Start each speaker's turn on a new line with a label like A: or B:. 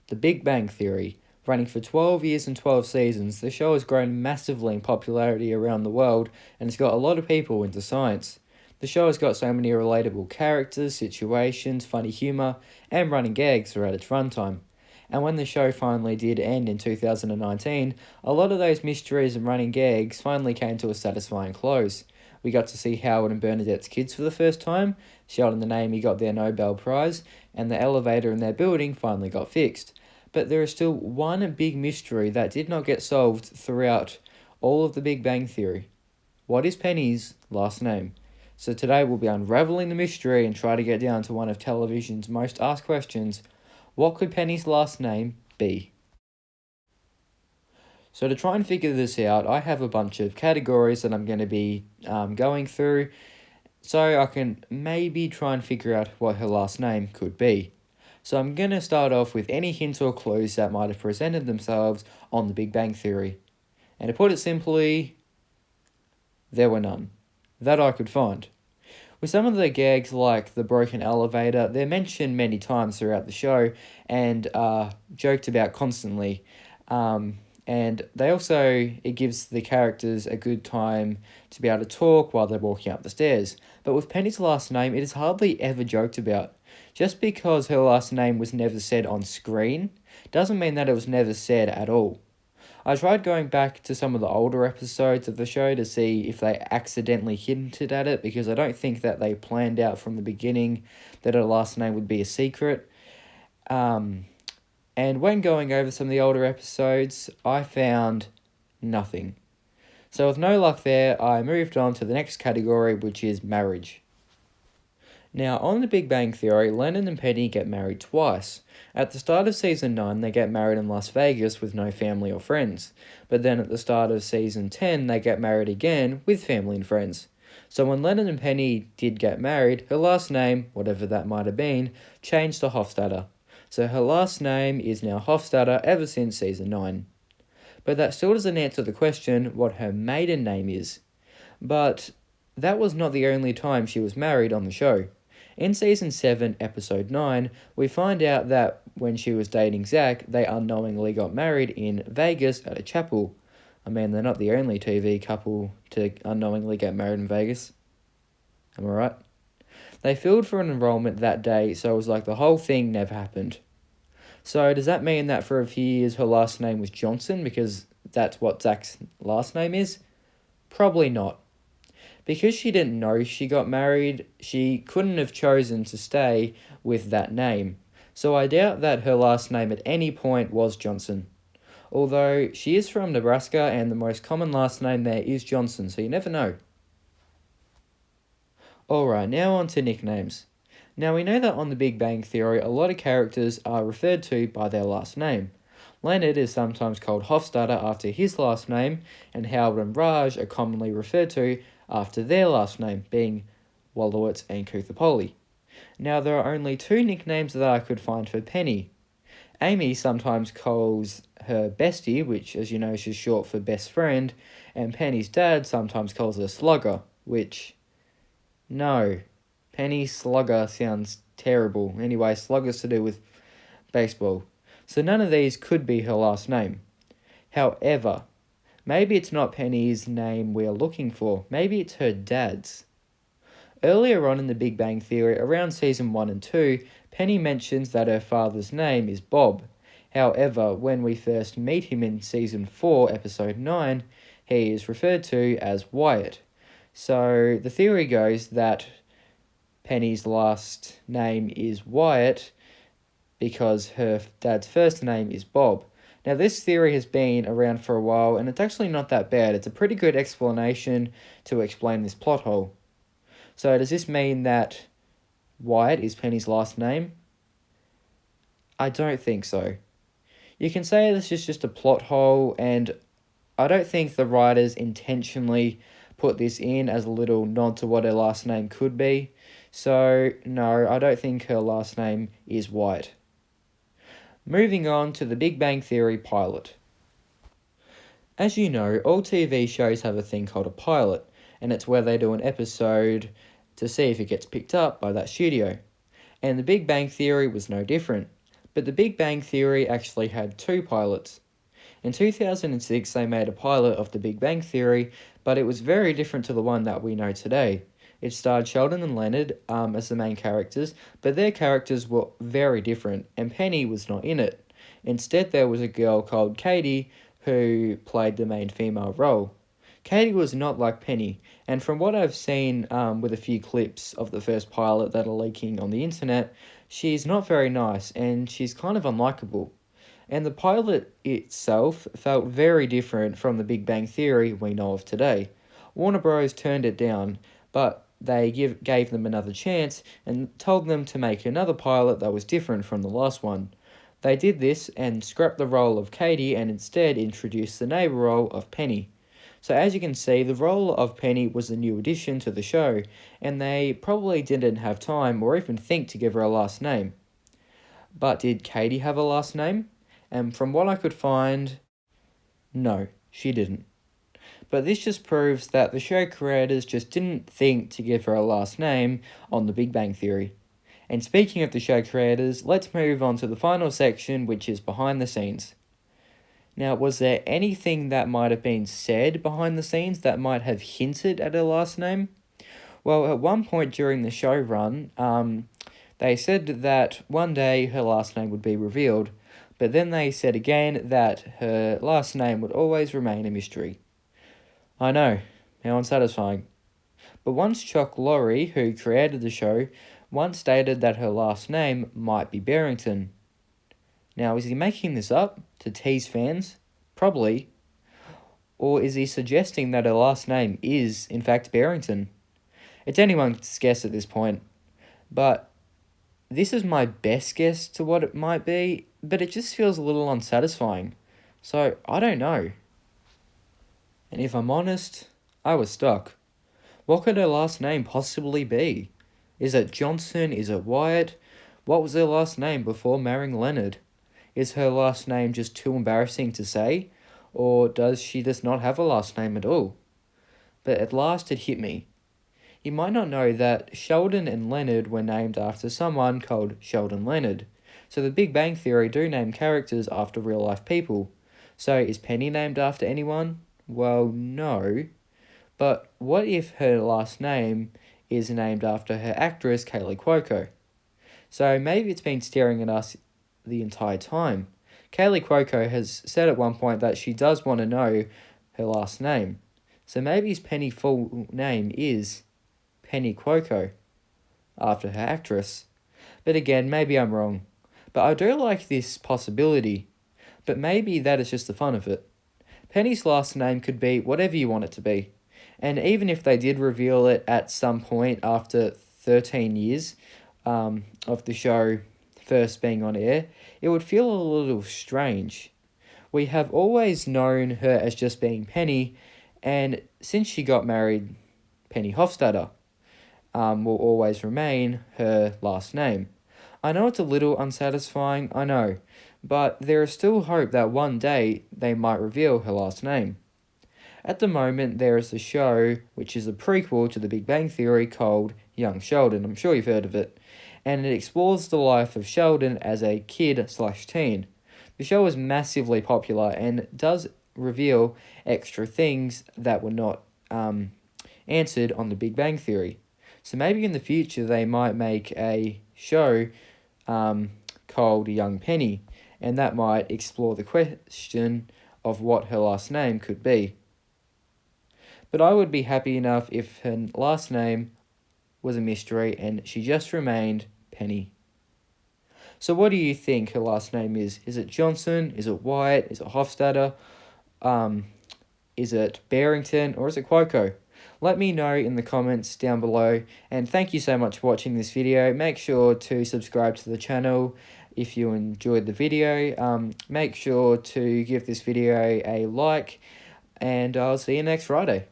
A: The Big Bang Theory. Running for 12 years and 12 seasons, the show has grown massively in popularity around the world and has got a lot of people into science. The show has got so many relatable characters, situations, funny humour, and running gags throughout its runtime. And when the show finally did end in 2019, a lot of those mysteries and running gags finally came to a satisfying close. We got to see Howard and Bernadette's kids for the first time, Sheldon and Amy got their Nobel Prize, and the elevator in their building finally got fixed. But there is still one big mystery that did not get solved throughout all of the Big Bang Theory. What is Penny's last name? So today we'll be unraveling the mystery and try to get down to one of television's most asked questions. What could Penny's last name be? So to try and figure this out, I have a bunch of categories that I'm going to be going through so I can maybe try and figure out what her last name could be. So I'm going to start off with any hints or clues that might have presented themselves on the Big Bang Theory. And to put it simply, there were none. That I could find. With some of the gags like the broken elevator, they're mentioned many times throughout the show and joked about constantly. And they also, it gives the characters a good time to be able to talk while they're walking up the stairs. But with Penny's last name, it is hardly ever joked about. Just because her last name was never said on screen, doesn't mean that it was never said at all. I tried going back to some of the older episodes of the show to see if they accidentally hinted at it, because I don't think that they planned out from the beginning that her last name would be a secret. And when going over some of the older episodes, I found nothing. So with no luck there, I moved on to the next category, which is marriage. Now, on The Big Bang Theory, Leonard and Penny get married twice. At the start of season 9, they get married in Las Vegas with no family or friends. But then at the start of season 10, they get married again with family and friends. So when Leonard and Penny did get married, her last name, whatever that might have been, changed to Hofstadter. So her last name is now Hofstadter ever since season 9. But that still doesn't answer the question what her maiden name is. But that was not the only time she was married on the show. In season 7, episode 9, we find out that when she was dating Zach, they unknowingly got married in Vegas at a chapel. I mean, they're not the only TV couple to unknowingly get married in Vegas. Am I right? They filled for an enrollment that day, so it was like the whole thing never happened. So does that mean that for a few years her last name was Johnson because that's what Zach's last name is? Probably not. Because she didn't know she got married, she couldn't have chosen to stay with that name. So I doubt that her last name at any point was Johnson. Although she is from Nebraska and the most common last name there is Johnson, so you never know. Alright, now on to nicknames. Now we know that on The Big Bang Theory, a lot of characters are referred to by their last name. Leonard is sometimes called Hofstadter after his last name, and Howard and Raj are commonly referred to after their last name, being Wolowitz and Kuthapoli. Now there are only two nicknames that I could find for Penny. Amy sometimes calls her Bestie, which as you know is short for best friend, and Penny's dad sometimes calls her Slugger, which... no. Penny Slugger sounds terrible. Anyway, Slugger's to do with baseball. So none of these could be her last name. However, maybe it's not Penny's name we're looking for. Maybe it's her dad's. Earlier on in The Big Bang Theory, around season 1 and 2, Penny mentions that her father's name is Bob. However, when we first meet him in season 4, episode 9, he is referred to as Wyatt. So the theory goes that Penny's last name is Wyatt because her dad's first name is Bob. Now, this theory has been around for a while, and it's actually not that bad. It's a pretty good explanation to explain this plot hole. So, does this mean that Wyatt is Penny's last name? I don't think so. You can say this is just a plot hole, and I don't think the writers intentionally put this in as a little nod to what her last name could be. So, no, I don't think her last name is Wyatt. Moving on to the Big Bang Theory pilot. As you know, all TV shows have a thing called a pilot, and it's where they do an episode to see if it gets picked up by that studio. And the Big Bang Theory was no different. But The Big Bang Theory actually had two pilots. In 2006, they made a pilot of The Big Bang Theory, but it was very different to the one that we know today. It starred Sheldon and Leonard as the main characters, but their characters were very different, and Penny was not in it. Instead, there was a girl called Katie who played the main female role. Katie was not like Penny, and from what I've seen with a few clips of the first pilot that are leaking on the internet, she's not very nice and she's kind of unlikable. And the pilot itself felt very different from the Big Bang Theory we know of today. Warner Bros. Turned it down, but they gave them another chance and told them to make another pilot that was different from the last one. They did this and scrapped the role of Katie and instead introduced the neighbor role of Penny. So as you can see, the role of Penny was a new addition to the show, and they probably didn't have time or even think to give her a last name. But did Katie have a last name? And from what I could find, no, she didn't. But this just proves that the show creators just didn't think to give her a last name on The Big Bang Theory. And speaking of the show creators, let's move on to the final section, which is behind the scenes. Now, was there anything that might have been said behind the scenes that might have hinted at her last name? Well, at one point during the show run, they said that one day her last name would be revealed, but then they said again that her last name would always remain a mystery. I know, how unsatisfying. But once Chuck Lorre, who created the show, once stated that her last name might be Barrington. Now, is he making this up to tease fans? Probably. Or is he suggesting that her last name is, in fact, Barrington? It's anyone's guess at this point. But this is my best guess to what it might be, but it just feels a little unsatisfying. So, I don't know. And if I'm honest, I was stuck. What could her last name possibly be? Is it Johnson? Is it Wyatt? What was her last name before marrying Leonard? Is her last name just too embarrassing to say? Or does she just not have a last name at all? But at last it hit me. You might not know that Sheldon and Leonard were named after someone called Sheldon Leonard. So the Big Bang Theory do name characters after real life people. So is Penny named after anyone? Well, no. But what if her last name is named after her actress, Kaley Cuoco? So maybe it's been staring at us the entire time. Kaley Cuoco has said at one point that she does want to know her last name. So maybe his Penny full name is Penny Cuoco, after her actress. But again, maybe I'm wrong. But I do like this possibility. But maybe that is just the fun of it. Penny's last name could be whatever you want it to be. And even if they did reveal it at some point after 13 years of the show first being on air, it would feel a little strange. We have always known her as just being Penny, and since she got married, Penny Hofstadter will always remain her last name. I know it's a little unsatisfying, I know, but there is still hope that one day they might reveal her last name. At the moment, there is a show which is a prequel to The Big Bang Theory called Young Sheldon. I'm sure you've heard of it. And it explores the life of Sheldon as a kid/teen. The show is massively popular and does reveal extra things that were not answered on The Big Bang Theory. So maybe in the future they might make a show called Young Penny, and that might explore the question of what her last name could be. But I would be happy enough if her last name was a mystery and she just remained Penny. So what do you think her last name is? Is it Johnson? Is it Wyatt? Is it Hofstadter? Is it Barrington? Or is it Cuoco? Let me know in the comments down below. And thank you so much for watching this video. Make sure to subscribe to the channel if you enjoyed the video. Make sure to give this video a like. And I'll see you next Friday.